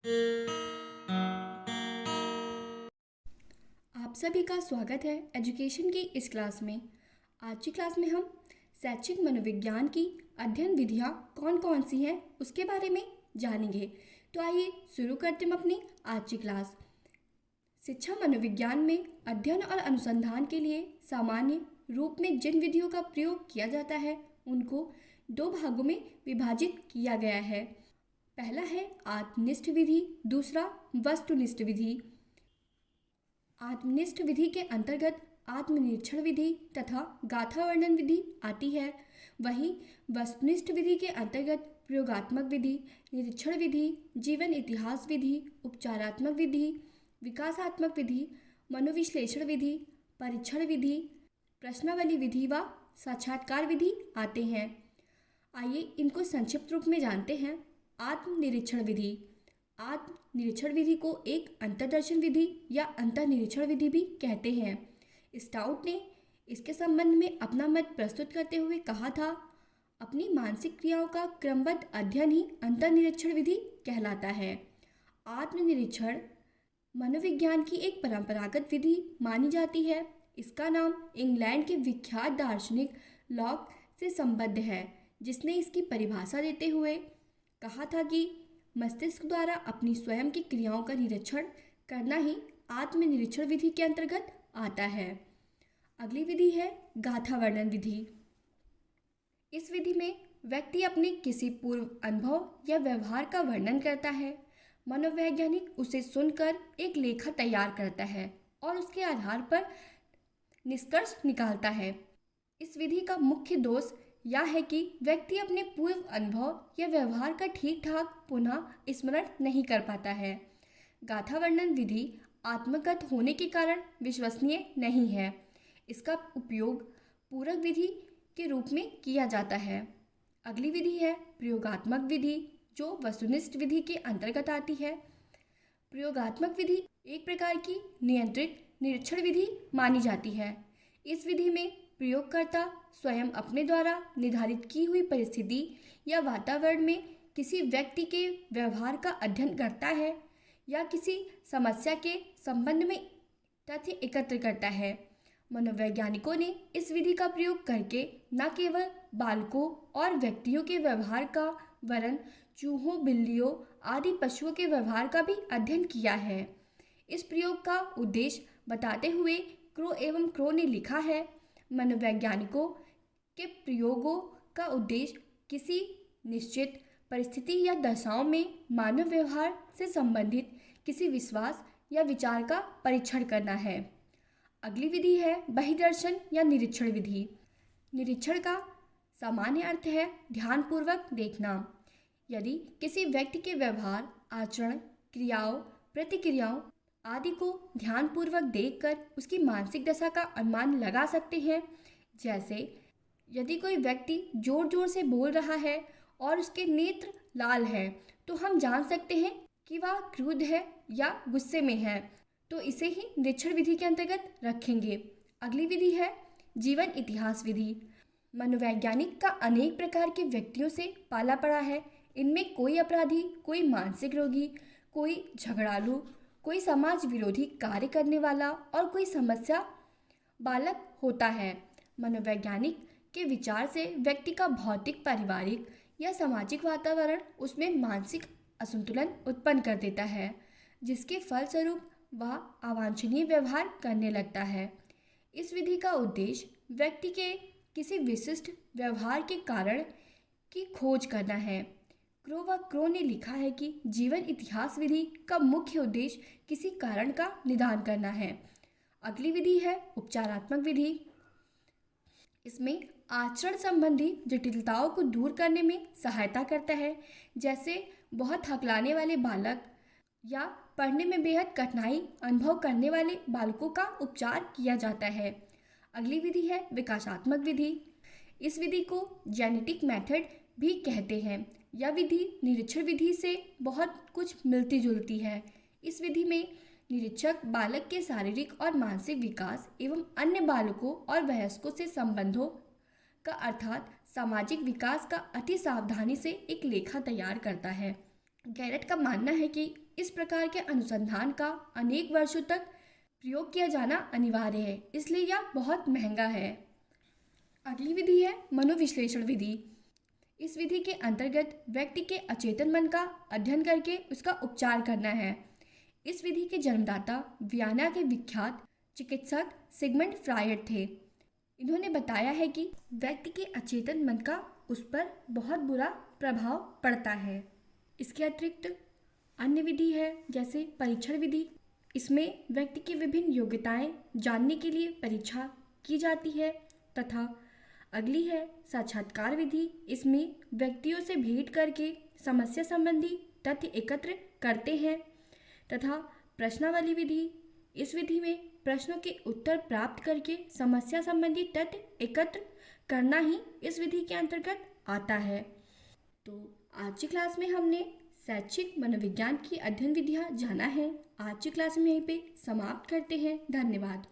आप सभी का स्वागत है एजुकेशन की इस क्लास में। आज की क्लास में हम शैक्षिक मनोविज्ञान की अध्ययन विधियाँ कौन कौन सी हैं उसके बारे में जानेंगे। तो आइए शुरू करते हैं अपनी आज की क्लास। शिक्षा मनोविज्ञान में अध्ययन और अनुसंधान के लिए सामान्य रूप में जिन विधियों का प्रयोग किया जाता है उनको दो भागों में विभाजित किया गया है। पहला है आत्मनिष्ठ विधि, दूसरा वस्तुनिष्ठ विधि। आत्मनिष्ठ विधि के अंतर्गत आत्मनिरीक्षण विधि तथा गाथा वर्णन विधि आती है। वहीं वस्तुनिष्ठ विधि के अंतर्गत प्रयोगात्मक विधि, निरीक्षण विधि, जीवन इतिहास विधि, उपचारात्मक विधि, विकासात्मक विधि, मनोविश्लेषण विधि, परीक्षण विधि, प्रश्नावली विधि व साक्षात्कार विधि आते हैं। आइए इनको संक्षिप्त रूप में जानते हैं। आत्मनिरीक्षण विधि। आत्मनिरीक्षण विधि को एक अंतर्दर्शन विधि या अंतर्निरीक्षण विधि भी कहते हैं। स्टाउट ने इसके संबंध में अपना मत प्रस्तुत करते हुए कहा था, अपनी मानसिक क्रियाओं का क्रमबद्ध अध्ययन ही अंतर्निरीक्षण विधि कहलाता है। आत्मनिरीक्षण मनोविज्ञान की एक परंपरागत विधि मानी जाती है। इसका नाम इंग्लैंड के विख्यात दार्शनिक लॉक से संबद्ध है, जिसने इसकी परिभाषा देते हुए कहा था कि मस्तिष्क द्वारा अपनी स्वयं की क्रियाओं का निरीक्षण करना ही आत्मनिरीक्षण विधि के अंतर्गत आता है। अगली विधि है गाथा वर्णन विधि। इस विधि में व्यक्ति अपने किसी पूर्व अनुभव या व्यवहार का वर्णन करता है। मनोवैज्ञानिक उसे सुनकर एक लेखा तैयार करता है और उसके आधार पर निष्कर्ष निकालता है। इस विधि का मुख्य दोष यह है कि व्यक्ति अपने पूर्व अनुभव या व्यवहार का ठीक ठाक पुनः स्मरण नहीं कर पाता है। गाथा वर्णन विधि आत्मगत होने के कारण विश्वसनीय नहीं है। इसका उपयोग पूरक विधि के रूप में किया जाता है। अगली विधि है प्रयोगात्मक विधि, जो वस्तुनिष्ठ विधि के अंतर्गत आती है। प्रयोगात्मक विधि एक प्रकार की नियंत्रित निरीक्षण विधि मानी जाती है। इस विधि में प्रयोगकर्ता स्वयं अपने द्वारा निर्धारित की हुई परिस्थिति या वातावरण में किसी व्यक्ति के व्यवहार का अध्ययन करता है या किसी समस्या के संबंध में तथ्य एकत्र करता है। मनोवैज्ञानिकों ने इस विधि का प्रयोग करके न केवल बालकों और व्यक्तियों के व्यवहार का वरन चूहों, बिल्लियों आदि पशुओं के व्यवहार का भी अध्ययन किया है। इस प्रयोग का उद्देश्य बताते हुए क्रो ने लिखा है, मनोवैज्ञानिकों के प्रयोगों का उद्देश्य किसी निश्चित परिस्थिति या दशाओं में मानव व्यवहार से संबंधित किसी विश्वास या विचार का परीक्षण करना है। अगली विधि है बहिर्दर्शन या निरीक्षण विधि। निरीक्षण का सामान्य अर्थ है ध्यानपूर्वक देखना। यदि किसी व्यक्ति के व्यवहार, आचरण, क्रियाओं, प्रतिक्रियाओं आदि को ध्यानपूर्वक देखकर उसकी मानसिक दशा का अनुमान लगा सकते हैं। जैसे यदि कोई व्यक्ति जोर जोर से बोल रहा है और उसके नेत्र लाल हैं, तो हम जान सकते हैं कि वह क्रुद्ध है या गुस्से में है, तो इसे ही निरीक्षण विधि के अंतर्गत रखेंगे। अगली विधि है जीवन इतिहास विधि। मनोवैज्ञानिक का अनेक प्रकार के व्यक्तियों से पाला पड़ा है। इनमें कोई अपराधी, कोई मानसिक रोगी, कोई झगड़ालू, कोई समाज विरोधी कार्य करने वाला और कोई समस्या बालक होता है। मनोवैज्ञानिक के विचार से व्यक्ति का भौतिक, पारिवारिक या सामाजिक वातावरण उसमें मानसिक असंतुलन उत्पन्न कर देता है, जिसके फलस्वरूप वह अवांछनीय व्यवहार करने लगता है। इस विधि का उद्देश्य व्यक्ति के किसी विशिष्ट व्यवहार के कारण की खोज करना है। क्रो ने लिखा है कि जीवन इतिहास विधि का मुख्य उद्देश्य किसी कारण का निदान करना है। अगली विधि है उपचारात्मक विधि। इसमें आचरण संबंधी जटिलताओं को दूर करने में सहायता करता है, जैसे बहुत हकलाने वाले बालक या पढ़ने में बेहद कठिनाई अनुभव करने वाले बालकों का उपचार किया जाता है। अगली विधि है विकासात्मक विधि। इस विधि को जेनेटिक मेथड भी कहते हैं। यह विधि निरीक्षण विधि से बहुत कुछ मिलती जुलती है। इस विधि में निरीक्षक बालक के शारीरिक और मानसिक विकास एवं अन्य बालकों और वयस्कों से संबंधों का अर्थात सामाजिक विकास का अति सावधानी से एक लेखा तैयार करता है। गैरेट का मानना है कि इस प्रकार के अनुसंधान का अनेक वर्षों तक प्रयोग किया जाना अनिवार्य है, इसलिए यह बहुत महंगा है। अगली विधि है मनोविश्लेषण विधि। इस विधि के अंतर्गत व्यक्ति के अचेतन मन का अध्ययन करके उसका उपचार करना है। इस विधि के जन्मदाता वियना के विख्यात चिकित्सक सिगमंड फ्रायड थे। इन्होंने बताया है कि व्यक्ति के अचेतन मन का उस पर बहुत बुरा प्रभाव पड़ता है। इसके अतिरिक्त अन्य विधि है जैसे परीक्षण विधि। इसमें व्यक्ति की विभिन्न योग्यताएं जानने के लिए परीक्षा की जाती है। तथा अगली है साक्षात्कार विधि। इसमें व्यक्तियों से भेंट करके समस्या संबंधी तथ्य एकत्र करते हैं। तथा प्रश्नावली विधि। इस विधि में प्रश्नों के उत्तर प्राप्त करके समस्या संबंधी तथ्य एकत्र करना ही इस विधि के अंतर्गत आता है। तो आज की क्लास में हमने शैक्षिक मनोविज्ञान की अध्ययन विधियाँ जाना है। आज की क्लास में यहीं पे समाप्त करते हैं। धन्यवाद।